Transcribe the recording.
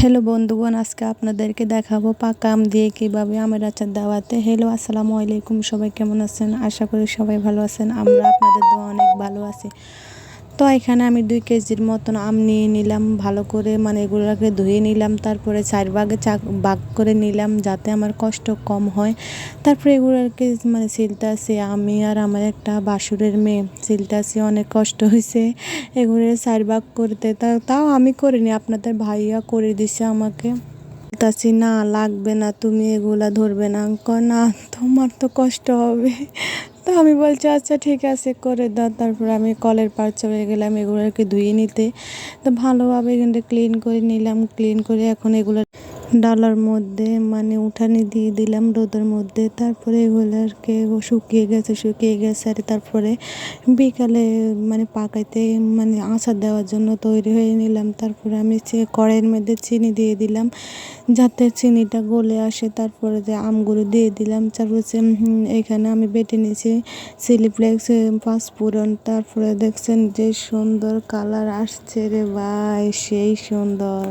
Hello বন্ধুগণ, আজকে আপনাদেরকে দেখাবো পাকা আম দিয়ে কীভাবে আমের আচার দেওয়াতে। হ্যালো, আসসালামু আলাইকুম। সবাই কেমন আছেন? আশা করি সবাই ভালো আছেন। আমরা আপনাদের দোয়া অনেক ভালো আছি। তো এখানে আমি 2 কেজির মতন আম নিয়ে নিলাম, ভালো করে এগুলোকে ধুয়ে নিলাম। তারপরে 4 ভাগে ভাগ করে নিলাম যাতে আমার কষ্ট কম হয়। তারপরে এগুলোকে ছিলতাছি আমি আর আমার একটা বাসুরের মেয়ে ছিলতাছি। অনেক কষ্ট হয়েছে এগুলো 4 ভাগ করতে। তাও আমি করিনি, আপনাদের ভাইয়া করে দিছে আমাকে। বলতাছি না লাগবে না, তুমি এগুলা ধরবে না। কয় না, তোমার তো কষ্ট হবে। তো আমি বলছি আচ্ছা ঠিক আছে করে দাও। তারপর আমি কলের পাড় চলে গেলাম এগুলোকে ধুয়ে নিতে। তো ভালোভাবে এখানটা ক্লিন করে নিলাম। ক্লিন করে এখন এগুলো ডালার মধ্যে উঠানে দিয়ে দিলাম রোদের মধ্যে। তারপরে এগুলোকে শুকিয়ে গেছে আর তারপরে বিকালে পাকাইতে আচার দেওয়ার জন্য তৈরি হয়ে নিলাম। তারপরে আমি কড়াইয়ের মধ্যে চিনি দিয়ে দিলাম যাতে চিনিটা গলে আসে। তারপরে যে আমগুলো দিয়ে দিলাম। তারপরে এখানে আমি বেটে নিয়েছি চিলি ফ্লেক্স, পাঁচফোড়ন। তারপরে দেখছেন যে সুন্দর কালার আসছে রে ভাই, সেই সুন্দর।